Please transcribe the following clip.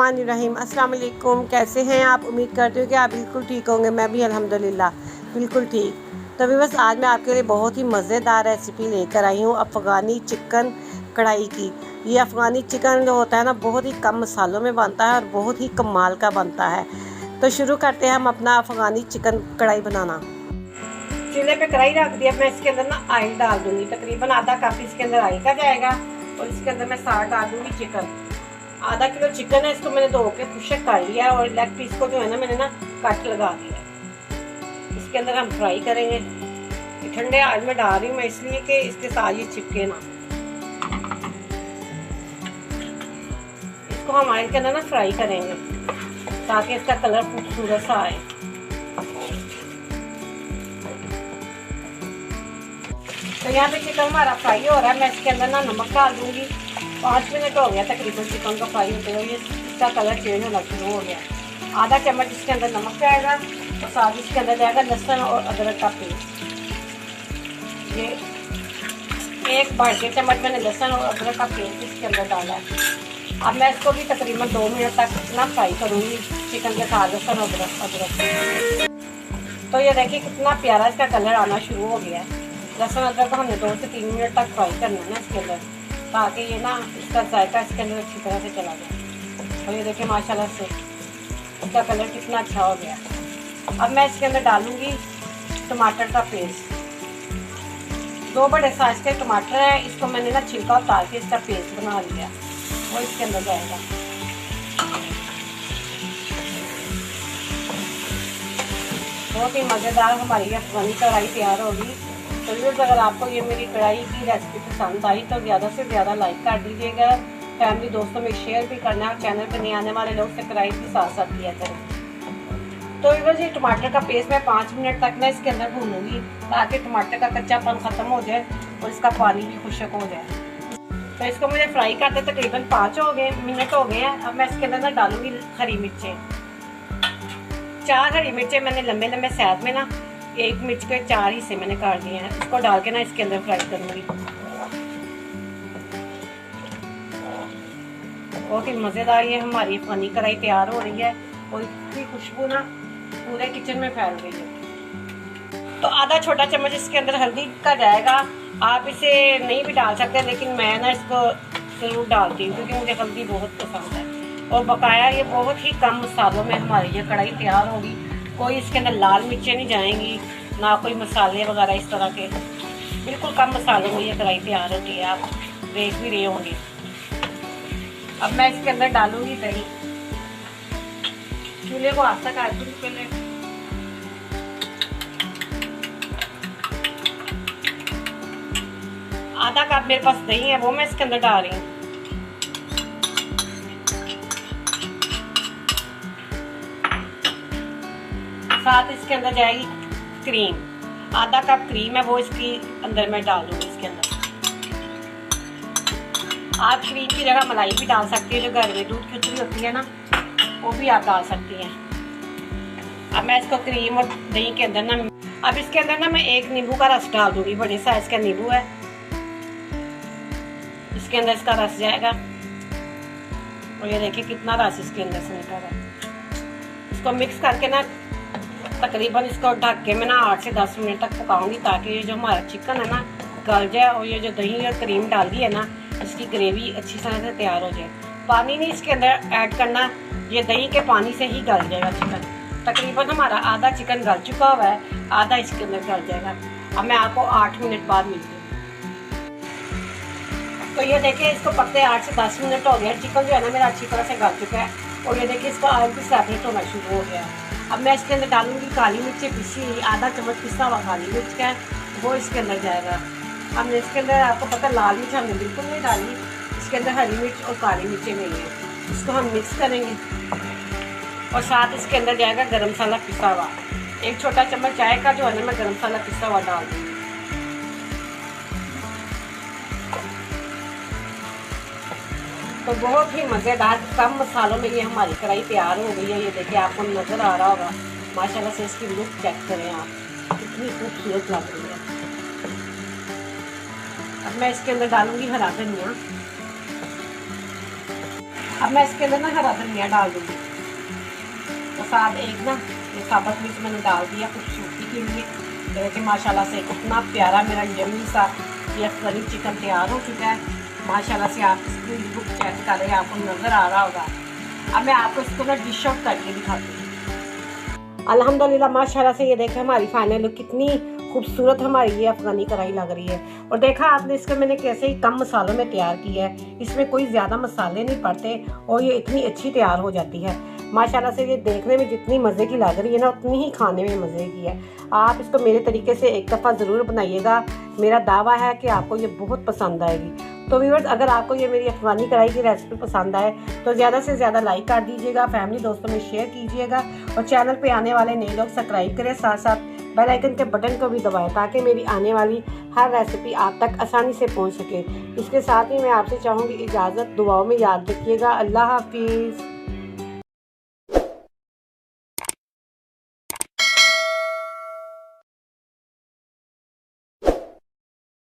बिस्मिल्लाहिर्रहमानिर्रहीम। अस्सलाम वालेकुम। कैसे हैं आप? उम्मीद करती हूँ कि आप बिल्कुल ठीक होंगे। मैं भी अल्हम्दुलिल्लाह बिल्कुल ठीक। तो भी बस आज मैं आपके लिए बहुत ही मज़ेदार रेसिपी लेकर आई हूँ अफ़गानी चिकन कढ़ाई की। ये अफ़गानी चिकन जो होता है ना, बहुत ही कम मसालों में बनता है और बहुत ही कमाल का बनता है। तो शुरू करते हैं हम अपना अफ़गानी चिकन कढ़ाई बनाना। चूल्हे पे कढ़ाई रख दिया। मैं इसके अंदर ना ऑयल डाल दूँगी, तकरीबन आधा कप इसके अंदर ऑयल का जाएगा। और इसके अंदर मैं साथ डाल दूँगी चिकन। आधा किलो चिकन है, इसको मैंने धो के खुशक कर लिया और लेग पीस को जो है ना मैंने ना कट लगा दिया। इसके अंदर हम फ्राई करेंगे। ठंडे ऑयल में डाल रही हूँ मैं इसलिए कि इसके साथ ये चिपके ना। इसको हम ऑयल के अंदर ना फ्राई करेंगे ताकि इसका कलर खूबसूरत सा आए। तो यहाँ पे चिकन हमारा फ्राई हो रहा है। मैं इसके अंदर ना नमक डाल दूँगी। 5 मिनट हो गया तकरीबन चिकन का फ्राई होते हुए। इसका कलर चेंज होना शुरू हो गया। आधा चम्मच इसके अंदर नमक जाएगा और साथ इसके अंदर जाएगा लहसुन और अदरक का पेस्ट। ये 1 बड़े चम्मच मैंने लहसुन और अदरक का पेस्ट इसके अंदर डाला है। अब मैं इसको भी तकरीबन 2 मिनट तक इतना फ्राई करूँगी चिकन के साथ लहसुन और अदरक। तो ये देखिए कितना प्यारा इसका कलर आना शुरू हो गया है। लहसुन अदरक को हमने 2 से 3 मिनट तक फ्राई करना है ना इसके अंदर, ताकि ये ना इसका जायका इसके अंदर अच्छी तरह से चला जाए। और ये देखिए माशाल्लाह से इसका कलर कितना अच्छा हो गया। अब मैं इसके अंदर डालूँगी टमाटर का पेस्ट। 2 बड़े साइज के टमाटर हैं, इसको मैंने ना छिलका उतार के इसका पेस्ट बना लिया, वो इसके अंदर जाएगा। बहुत ही मज़ेदार हमारी अफ़गानी कढ़ाई तैयार होगी। तो व्यूअर्स, अगर आपको ये मेरी कढ़ाई की रेसिपी पसंद आई तो ज़्यादा से ज़्यादा लाइक कर दीजिएगा। फैमिली दोस्तों में शेयर भी करना है और चैनल पर नहीं आने वाले लोग सब्सक्राइब भी साथ साथ किया करें। तो व्यूअर्स, ये टमाटर का पेस्ट मैं 5 मिनट तक ना इसके अंदर भूनूंगी ताकि टमाटर का कच्चापन ख़त्म हो जाए और इसका पानी भी खुशक हो जाए। तो इसको मुझे फ्राई करते तकरीबन 5 मिनट हो गए हैं। अब मैं इसके अंदर ना डालूँगी हरी मिर्चें। 4 हरी मिर्चें मैंने लंबे लंबे साइज में ना 1 मिर्च के 4 हिस्से मैंने काट दिए हैं। इसको डाल के ना इसके अंदर फ्राई करूँगी। बहुत ही मज़ेदार ये हमारी अफ़गानी कढ़ाई तैयार हो रही है और इसकी खुशबू ना पूरे किचन में फैल रही है। तो आधा छोटा चम्मच इसके अंदर हल्दी का जाएगा। आप इसे नहीं भी डाल सकते, लेकिन मैं ना इसको ज़रूर डालती हूँ क्योंकि मुझे हल्दी बहुत पसंद है। और बकाया ये बहुत ही कम मसालों में हमारी ये कढ़ाई तैयार होगी। कोई इसके अंदर लाल मिर्चें नहीं जाएंगी, ना कोई मसाले वगैरह इस तरह के। बिल्कुल कम मसालों में ये कढ़ाई तैयार होती है, आप देख भी रहे होंगे। अब मैं इसके अंदर डालूंगी दही। चूल्हे को आस्था कर दूँगी पहले। आधा कप मेरे पास दही है, वो मैं इसके अंदर डाल रही हूँ। साथ इसके अंदर जाएगी क्रीम। आधा कप क्रीम है, वो इसकी अंदर मैं डाल दूँगी इसके अंदर। आप क्रीम की जगह मलाई भी डाल सकती है, जो घर में दूध की उतरी होती है ना, वो भी आप डाल सकती हैं। अब मैं इसको क्रीम और दही के अंदर ना, अब इसके अंदर ना मैं 1 नींबू का रस डाल दूँगी। बड़े साइज का नींबू है, इसके अंदर इसका रस जाएगा। और ये देखिए कितना रस इसके अंदर से निकल रहा है। इसको मिक्स करके ना तकरीबन इसको ढक के मैं ना 8 से 10 मिनट तक पकाऊंगी ताकि ये जो हमारा चिकन है ना गल जाए और ये जो दही और क्रीम डाल दी है ना, इसकी ग्रेवी अच्छी तरह से तैयार हो जाए। पानी नहीं इसके अंदर ऐड करना, ये दही के पानी से ही गल जाएगा चिकन। तकरीबन हमारा आधा चिकन गल चुका हुआ है, आधा इसके अंदर गल जाएगा। अब मैं आपको 8 मिनट बाद मिलती हूँ। तो ये देखिए इसको पकते 8 से 10 मिनट हो गया। चिकन जो है ना मेरा अच्छी तरह से गल चुका है और ये देखिए इसका ऑयल भी सेपरेट होना शुरू हो गया। अब मैं इसके अंदर डालूंगी काली मिर्च पिसी हुई। आधा चम्मच पिसा हुआ काली मिर्च का है, वो इसके अंदर जाएगा। हमने इसके अंदर, आपको पता लाल मिर्च हमने बिल्कुल नहीं डाली, इसके अंदर हरी मिर्च और काली मिर्चें नहीं है। इसको हम मिक्स करेंगे और साथ इसके अंदर जाएगा गरम मसाला पिसा हुआ। 1 छोटा चम्मच चाय का जो है ना मैं गरम मसाला पिसा हुआ डाल दूँगी। तो बहुत ही मज़ेदार कम मसालों में ये हमारी कढ़ाई तैयार हो गई है। ये देखिए आपको नज़र आ रहा होगा माशाल्लाह से। इसकी लुक चेक करें आप, कितनी खूबसूरत लग रही है। अब मैं इसके अंदर डालूंगी हरा धनिया। अब मैं इसके अंदर ना हरा धनिया डाल दूँगी और साथ एक ना ये साबुत मिर्च मैंने डाल दिया खूबसूरती के लिए। देखिए माशाल्लाह से कितना प्यारा मेरा यम्मी सा ये अफगानी चिकन तैयार हो चुका है। माशाल्लाह से आप इसकी लुक चेक करें, आपको नज़र आ रहा होगा। अब मैं आपको इसको ना डिश आउट करके दिखाती हूँ। अल्हम्दुलिल्लाह माशाल्लाह से ये देखें हमारी फाइनल लुक कितनी खूबसूरत हमारी ये अफगानी कढ़ाई लग रही है। और देखा आपने इसको मैंने कैसे ही कम मसालों में तैयार किया है, इसमें कोई ज़्यादा मसाले नहीं पड़ते और ये इतनी अच्छी तैयार हो जाती है। माशाल्लाह से ये देखने में जितनी मज़े की लग रही है ना उतनी ही खाने में मज़े की है। आप इसको मेरे तरीके से एक दफ़ा ज़रूर बनाइएगा, मेरा दावा है कि आपको ये बहुत पसंद आएगी। तो व्यूअर्स अगर आपको ये मेरी अफगानी कढ़ाई की रेसिपी पसंद आए तो ज़्यादा से ज़्यादा लाइक कर दीजिएगा, फैमिली दोस्तों में शेयर कीजिएगा और चैनल पे आने वाले नए लोग सब्सक्राइब करें, साथ साथ बेल आइकन के बटन को भी दबाएं ताकि मेरी आने वाली हर रेसिपी आप तक आसानी से पहुंच सके। इसके साथ ही मैं आपसे चाहूँगी इजाज़त, दुआओं में याद रखिएगा। अल्लाह हाफिज़।